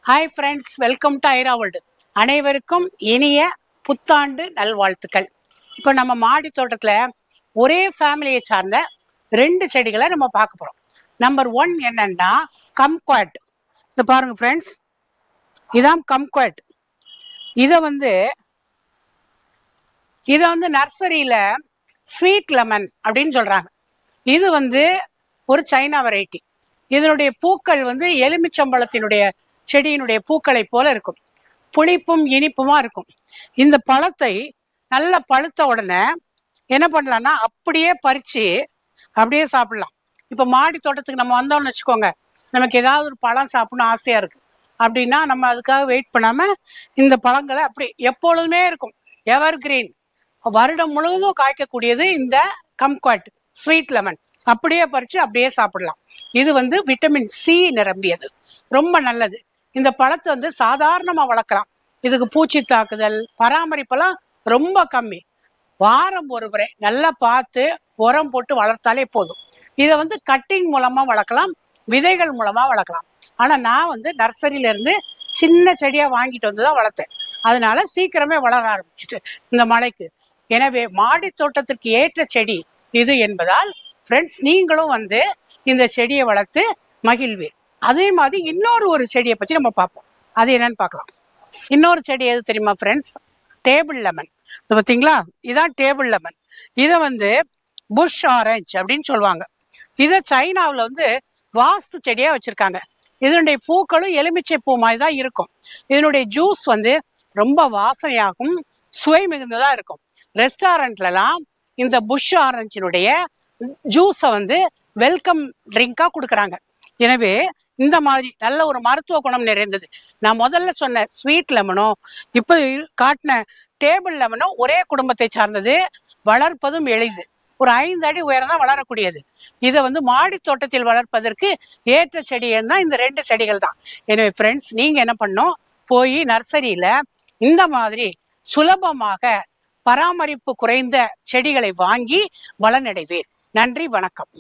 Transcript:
Hi friends, welcome to Airaa world. அனைவருக்கும் இனிய புத்தாண்டு நல்வாழ்த்துக்கள். இப்போ நம்ம மாடி தோட்டத்தில் ஒரே ஃபேமிலியை சார்ந்த 2 செடிகளை நம்ம பார்க்க போகிறோம். நம்பர் 1 என்னன்னா கம்குவாட். இது பாருங்க ஃப்ரெண்ட்ஸ், இதான் கம்குவாட். இதை வந்து நர்சரியில் ஸ்வீட் லெமன் அப்படின்னு சொல்கிறாங்க. இது ஒரு சைனா வெரைட்டி. இதனுடைய பூக்கள் எலுமிச்சம்பழத்தினுடைய செடியினுடைய பூக்களை போல இருக்கும். புளிப்பும் இனிப்புமா இருக்கும். இந்த பழத்தை நல்லா பழுத்த உடனே என்ன பண்ணலாம்னா அப்படியே பறிச்சு அப்படியே சாப்பிடலாம். இப்போ மாடி தோட்டத்துக்கு நம்ம வந்தோம்னு வச்சுக்கோங்க, நமக்கு ஏதாவது ஒரு பழம் சாப்பிடணும் ஆசையா இருக்கு அப்படின்னா நம்ம அதுக்காக வெயிட் பண்ணாம இந்த பழங்களை அப்படி எப்பொழுதுமே இருக்கும், எவர் கிரீன், வருடம் முழுவதும் காய்க்கக்கூடியது இந்த கம்குவாட் ஸ்வீட் லெமன். அப்படியே பறிச்சு அப்படியே சாப்பிடலாம். இது விட்டமின் சி நிரம்பியது, ரொம்ப நல்லது. இந்த பழத்தை சாதாரணமா வளர்க்கலாம். இதுக்கு பூச்சி தாக்குதல் பராமரிப்பெல்லாம் ரொம்ப கம்மி. வாரம் ஒரு முறை நல்லா பார்த்து உரம் போட்டு வளர்த்தாலே போதும். இதை கட்டிங் மூலமா வளர்க்கலாம், விதைகள் மூலமா வளர்க்கலாம். ஆனா நான் நர்சரியில இருந்து சின்ன செடியா வாங்கிட்டு வந்துதான் வளர்த்தேன். அதனால சீக்கிரமே வளர ஆரம்பிச்சிட்டு இந்த மழைக்கு. எனவே மாடி தோட்டத்திற்கு ஏற்ற செடி இது என்பதால் ஃப்ரெண்ட்ஸ், நீங்களும் இந்த செடியை வளர்த்து மகிழ்வீர். அதே மாதிரி இன்னொரு செடியை பற்றி நம்ம பார்ப்போம். அது என்னன்னு பார்க்கலாம். இன்னொரு செடி எது தெரியுமா ஃப்ரெண்ட்ஸ்? Table lemon. இது பார்த்தீங்களா, இதான் டேபிள் லெமன். இதை புஷ் ஆரஞ்சு அப்படின்னு சொல்லுவாங்க. இதை சைனாவில் வாஸ்து செடியாக வச்சுருக்காங்க. இதனுடைய பூக்களும் எலுமிச்சை பூ மாதிரி தான் இருக்கும். இதனுடைய ஜூஸ் ரொம்ப வாசனையாகவும் சுவை மிகுந்ததாக இருக்கும். ரெஸ்டாரண்ட்லலாம் இந்த புஷ் ஆரஞ்சினுடைய ஜூஸை வெல்கம் ட்ரிங்காக கொடுக்குறாங்க. எனவே இந்த மாதிரி நல்ல ஒரு மருத்துவ குணம் நிறைந்தது. நான் முதல்ல சொன்ன ஸ்வீட் லெமனும் இப்போ காட்டின டேபிள் லெமனும் ஒரே குடும்பத்தை சார்ந்தது, வளர்ப்பதும் எளிது. ஒரு 5 அடி உயரம் தான் வளரக்கூடியது. இதை மாடி தோட்டத்தில் வளர்ப்பதற்கு ஏற்ற செடி தான் இந்த 2 செடிகள் தான். எனவே ஃப்ரெண்ட்ஸ், நீங்க என்ன பண்ணணும், போய் நர்சரியில இந்த மாதிரி சுலபமாக பராமரிப்பு குறைந்த செடிகளை வாங்கி பலனடைவீர். நன்றி, வணக்கம்.